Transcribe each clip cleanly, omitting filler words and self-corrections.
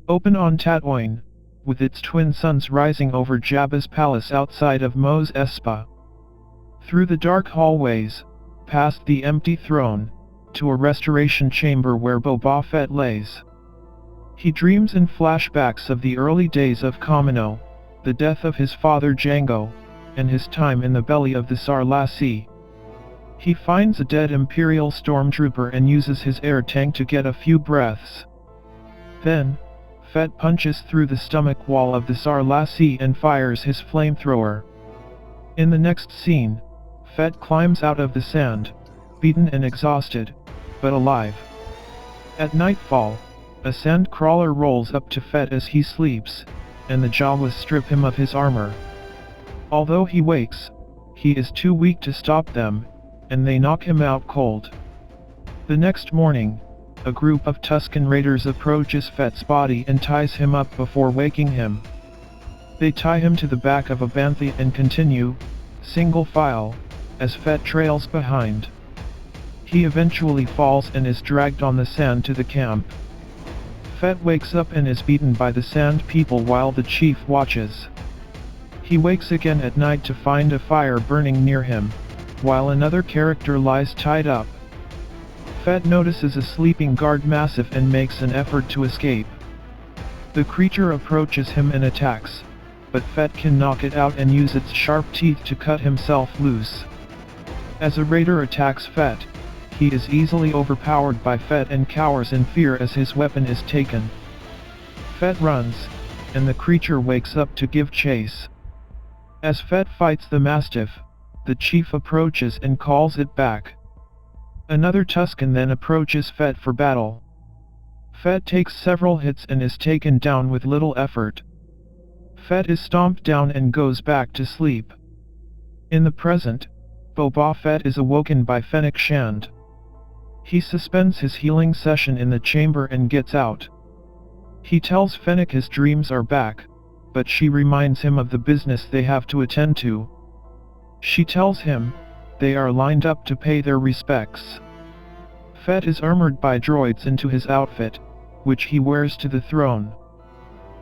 Open on Tatooine, with its twin suns rising over Jabba's palace outside of Mos Espa. Through the dark hallways, past the empty throne, to a restoration chamber where Boba Fett lays. He dreams in flashbacks of the early days of Kamino, the death of his father Jango, and his time in the belly of the Sarlassi. He finds a dead Imperial stormtrooper and uses his air tank to get a few breaths. Then, Fett punches through the stomach wall of the Sarlassi and fires his flamethrower. In the next scene, Fett climbs out of the sand, beaten and exhausted, but alive. At nightfall, a sand crawler rolls up to Fett as he sleeps, and the Jawas strip him of his armor. Although he wakes, he is too weak to stop them, and they knock him out cold. The next morning, a group of Tusken Raiders approaches Fett's body and ties him up before waking him. They tie him to the back of a bantha and continue, single file, as Fett trails behind. He eventually falls and is dragged on the sand to the camp. Fett wakes up and is beaten by the sand people while the chief watches. He wakes again at night to find a fire burning near him, while another character lies tied up. Fett notices a sleeping guard massive and makes an effort to escape. The creature approaches him and attacks, but Fett can knock it out and use its sharp teeth to cut himself loose. As a raider attacks Fett, he is easily overpowered by Fett and cowers in fear as his weapon is taken. Fett runs, and the creature wakes up to give chase. As Fett fights the Mastiff, the chief approaches and calls it back. Another Tusken then approaches Fett for battle. Fett takes several hits and is taken down with little effort. Fett is stomped down and goes back to sleep. In the present, Boba Fett is awoken by Fennec Shand. He suspends his healing session in the chamber and gets out. He tells Fennec his dreams are back, but she reminds him of the business they have to attend to. She tells him they are lined up to pay their respects. Fett is armored by droids into his outfit, which he wears to the throne.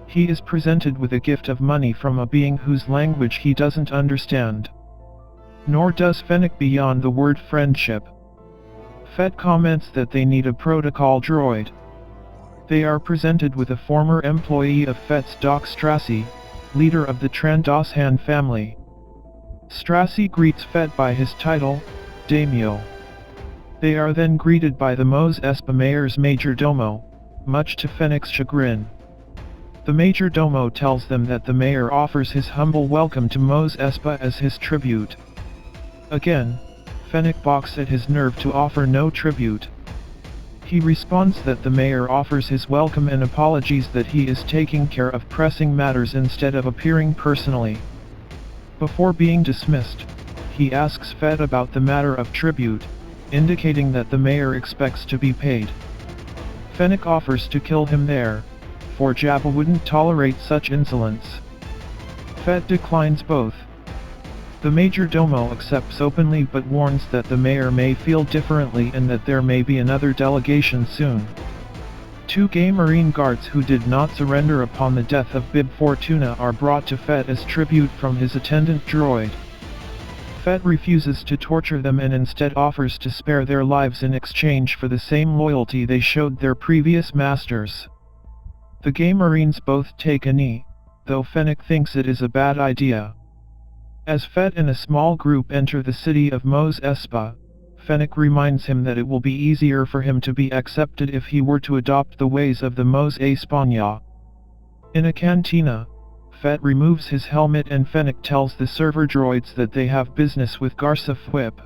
He is presented with a gift of money from a being whose language he doesn't understand. Nor does Fennec beyond the word friendship. Fett comments that they need a protocol droid. They are presented with a former employee of Fett's Doc Strassi, leader of the Trandoshan family. Strassi greets Fett by his title, Daimyo. They are then greeted by the Mos Espa mayor's major domo, much to Fennec's chagrin. The major domo tells them that the mayor offers his humble welcome to Mos Espa as his tribute. Again, Fennec balks at his nerve to offer no tribute. He responds that the mayor offers his welcome and apologies that he is taking care of pressing matters instead of appearing personally. Before being dismissed, he asks Fett about the matter of tribute, indicating that the mayor expects to be paid. Fennec offers to kill him there, for Jabba wouldn't tolerate such insolence. Fett declines both. The major domo accepts openly but warns that the mayor may feel differently and that there may be another delegation soon. 2 gay Marine guards who did not surrender upon the death of Bib Fortuna are brought to Fett as tribute from his attendant droid. Fett refuses to torture them and instead offers to spare their lives in exchange for the same loyalty they showed their previous masters. The gay Marines both take a knee, though Fennec thinks it is a bad idea. As Fett and a small group enter the city of Mos Espa, Fennec reminds him that it will be easier for him to be accepted if he were to adopt the ways of the Mos Espa. In a cantina, Fett removes his helmet and Fennec tells the server droids that they have business with Garsa Fwip.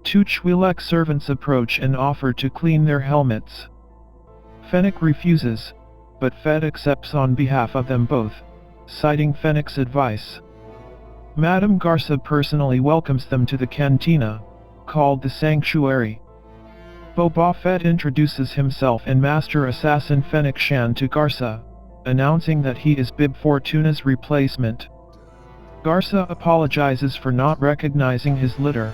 2 Twi'lek servants approach and offer to clean their helmets. Fennec refuses, but Fett accepts on behalf of them both, citing Fennec's advice. Madame Garsa personally welcomes them to the cantina, called the Sanctuary. Boba Fett introduces himself and Master Assassin Fennec Shand to Garsa, announcing that he is Bib Fortuna's replacement. Garsa apologizes for not recognizing his litter.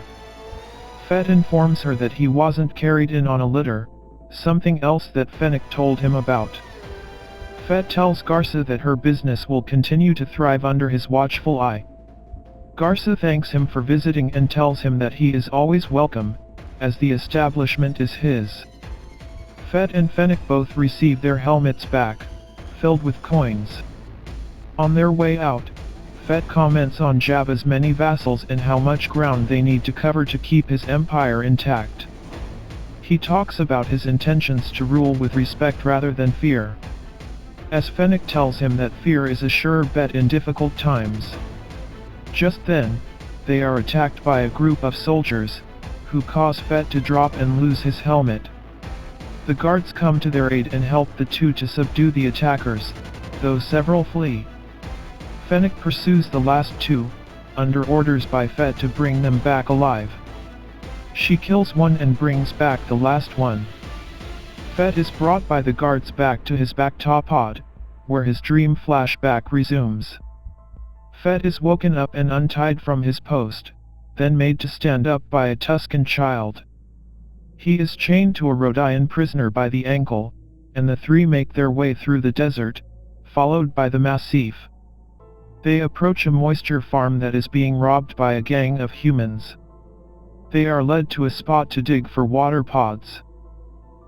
Fett informs her that he wasn't carried in on a litter, something else that Fennec told him about. Fett tells Garza that her business will continue to thrive under his watchful eye. Garza thanks him for visiting and tells him that he is always welcome, as the establishment is his. Fett and Fennec both receive their helmets back, filled with coins. On their way out, Fett comments on Jabba's many vassals and how much ground they need to cover to keep his empire intact. He talks about his intentions to rule with respect rather than fear, as Fennec tells him that fear is a sure bet in difficult times. Just then, they are attacked by a group of soldiers, who cause Fett to drop and lose his helmet. The guards come to their aid and help the two to subdue the attackers, though several flee. Fennec pursues the last two, under orders by Fett to bring them back alive. She kills one and brings back the last one. Fett is brought by the guards back to his Bacta pod, where his dream flashback resumes. Fett is woken up and untied from his post, then made to stand up by a Tusken child. He is chained to a Rodian prisoner by the ankle, and the three make their way through the desert, followed by the Massif. They approach a moisture farm that is being robbed by a gang of humans. They are led to a spot to dig for water pods.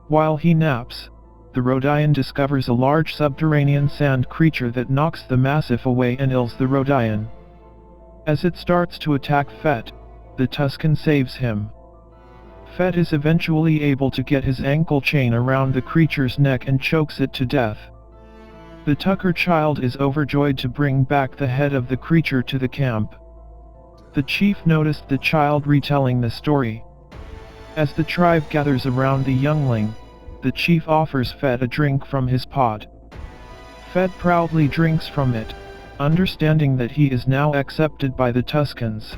While he naps, the Rodian discovers a large subterranean sand creature that knocks the Massif away and kills the Rodian. As it starts to attack Fett, the Tusken saves him. Fett is eventually able to get his ankle chain around the creature's neck and chokes it to death. The Tucker child is overjoyed to bring back the head of the creature to the camp. The chief noticed the child retelling the story. As the tribe gathers around the youngling, the chief offers Fett a drink from his pot. Fett proudly drinks from it, understanding that he is now accepted by the Tuskens.